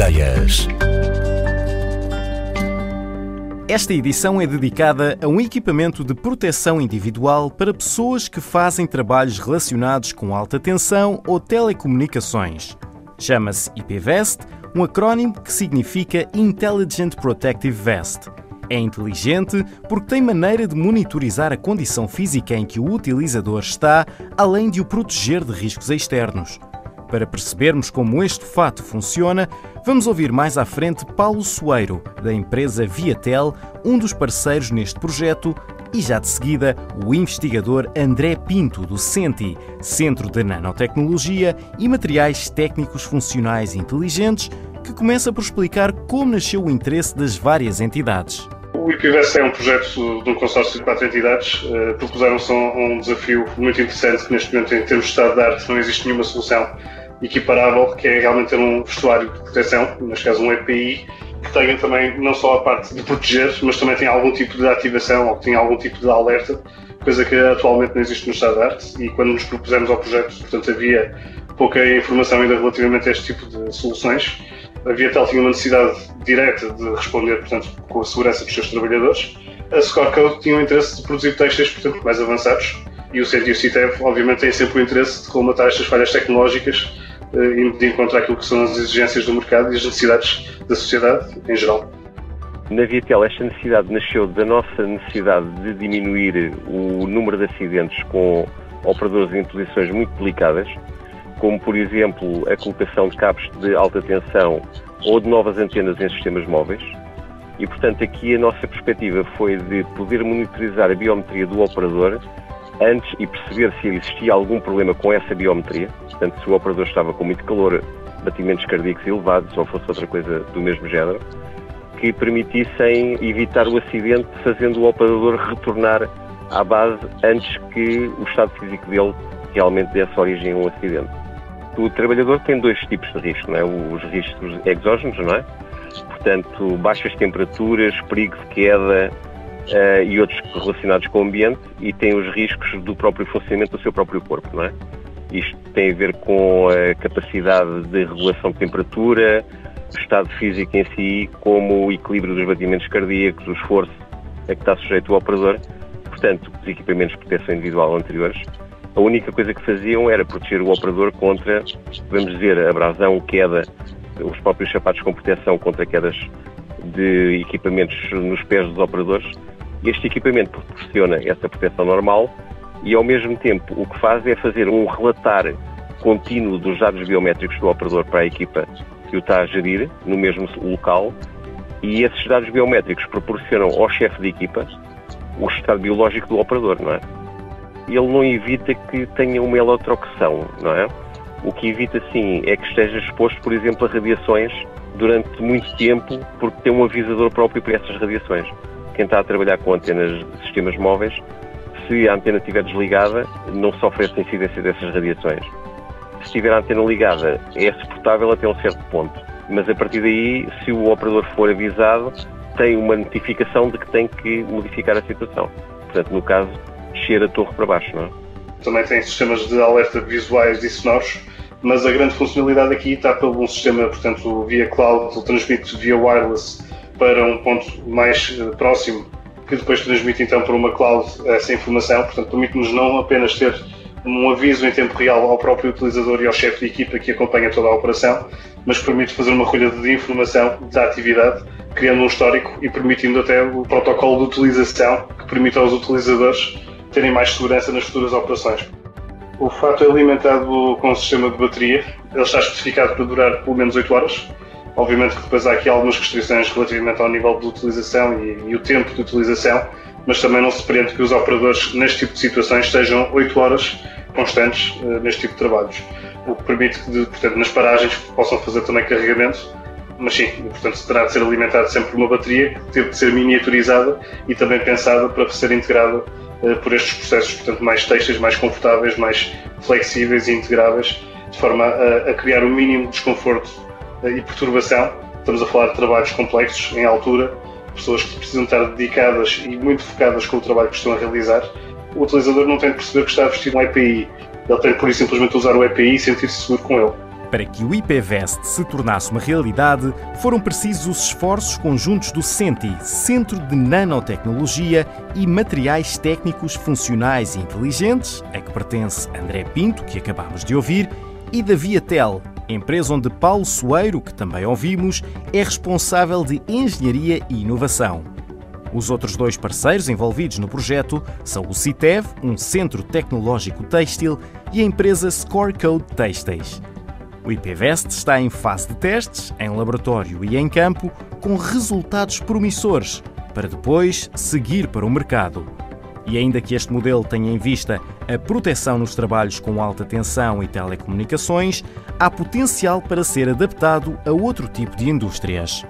Ideias. Esta edição é dedicada a um equipamento de proteção individual para pessoas que fazem trabalhos relacionados com alta tensão ou telecomunicações. Chama-se IPVest, um acrónimo que significa Intelligent Protective Vest. É inteligente porque tem maneira de monitorizar a condição física em que o utilizador está, além de o proteger de riscos externos. Para percebermos como este fato funciona, vamos ouvir mais à frente Paulo Soeiro, da empresa Viatel, um dos parceiros neste projeto, e já de seguida o investigador André Pinto, do CENTI, Centro de Nanotecnologia e Materiais Técnicos Funcionais Inteligentes, que começa por explicar como nasceu o interesse das várias entidades. O IPVest é um projeto de um consórcio de 4 entidades. Propuseram-se um desafio muito interessante que neste momento, em termos de estado de arte, não existe nenhuma solução equiparável, que é realmente ter um vestuário de proteção, neste caso um EPI, que tenha também não só a parte de proteger, mas também tem algum tipo de ativação ou que tenha algum tipo de alerta, coisa que atualmente não existe no estado de arte. E quando nos propusemos ao projeto, portanto, havia pouca informação ainda relativamente a este tipo de soluções. A Viatel tinha uma necessidade direta de responder, portanto, com a segurança dos seus trabalhadores. A Scorecode tinha o interesse de produzir testes, portanto, mais avançados. E o CENTI e o CITEV, obviamente, têm sempre o interesse de colmatar estas falhas tecnológicas e de encontrar aquilo que são as exigências do mercado e as necessidades da sociedade em geral. Na Viatel, esta necessidade nasceu da nossa necessidade de diminuir o número de acidentes com operadores em posições muito delicadas, como, por exemplo, a colocação de cabos de alta tensão ou de novas antenas em sistemas móveis. E, portanto, aqui a nossa perspectiva foi de poder monitorizar a biometria do operador antes e perceber se existia algum problema com essa biometria. Portanto, se o operador estava com muito calor, batimentos cardíacos elevados ou fosse outra coisa do mesmo género, que permitissem evitar o acidente, fazendo o operador retornar à base antes que o estado físico dele realmente desse origem a um acidente. O trabalhador tem dois tipos de risco, não é? Os riscos exógenos, não é? Portanto, baixas temperaturas, perigo de queda e outros relacionados com o ambiente, e tem os riscos do próprio funcionamento do seu próprio corpo, não é? Isto tem a ver com a capacidade de regulação de temperatura, o estado físico em si, como o equilíbrio dos batimentos cardíacos, o esforço a que está sujeito o operador. Portanto, os equipamentos de proteção individual anteriores, a única coisa que faziam era proteger o operador contra, vamos dizer, abrasão, queda, os próprios sapatos com proteção contra quedas de equipamentos nos pés dos operadores. Este equipamento proporciona essa proteção normal e, ao mesmo tempo, o que faz é fazer um relatar contínuo dos dados biométricos do operador para a equipa que o está a gerir no mesmo local, e esses dados biométricos proporcionam ao chefe de equipa o estado biológico do operador, não é? Ele não evita que tenha uma eletrocução, não é? O que evita, sim, é que esteja exposto, por exemplo, a radiações durante muito tempo, porque tem um avisador próprio para essas radiações. Quem está a trabalhar com antenas de sistemas móveis, se a antena estiver desligada, não sofre essa incidência dessas radiações. Se tiver a antena ligada, é suportável até um certo ponto. Mas a partir daí, se o operador for avisado, tem uma notificação de que tem que modificar a situação. Portanto, no caso, descer a torre para baixo, não é? Também tem sistemas de alerta visuais e sonoros, mas a grande funcionalidade aqui está pelo sistema, portanto, via cloud, ele transmite via wireless para um ponto mais próximo, que depois transmite então para uma cloud essa informação. Portanto, permite-nos não apenas ter um aviso em tempo real ao próprio utilizador e ao chefe de equipa que acompanha toda a operação, mas permite fazer uma recolha de informação da atividade, criando um histórico e permitindo até o protocolo de utilização que permite aos utilizadores terem mais segurança nas futuras operações. O fato é alimentado com um sistema de bateria. Ele está especificado para durar pelo menos 8 horas. Obviamente que depois há aqui algumas restrições relativamente ao nível de utilização e o tempo de utilização, mas também não se pretende que os operadores neste tipo de situações estejam 8 horas constantes neste tipo de trabalhos. O que permite que, portanto, nas paragens possam fazer também carregamento, mas sim, portanto, terá de ser alimentado sempre por uma bateria que teve de ser miniaturizada e também pensada para ser integrada por estes processos, portanto, mais têxteis, mais confortáveis, mais flexíveis e integráveis, de forma a criar o mínimo de desconforto e perturbação. Estamos a falar de trabalhos complexos, em altura, pessoas que precisam estar dedicadas e muito focadas com o trabalho que estão a realizar. O utilizador não tem de perceber que está a vestir um EPI, ele tem de, por simplesmente, usar o EPI e sentir-se seguro com ele. Para que o IPVest se tornasse uma realidade, foram precisos os esforços conjuntos do CENTI, Centro de Nanotecnologia e Materiais Técnicos Funcionais e Inteligentes, a que pertence André Pinto, que acabámos de ouvir, e da Viatel, empresa onde Paulo Soeiro, que também ouvimos, é responsável de Engenharia e Inovação. Os outros dois parceiros envolvidos no projeto são o CITEV, um centro tecnológico têxtil, e a empresa Scorecode Têxteis. O IPVest está em fase de testes, em laboratório e em campo, com resultados promissores, para depois seguir para o mercado. E ainda que este modelo tenha em vista a proteção nos trabalhos com alta tensão e telecomunicações, há potencial para ser adaptado a outro tipo de indústrias.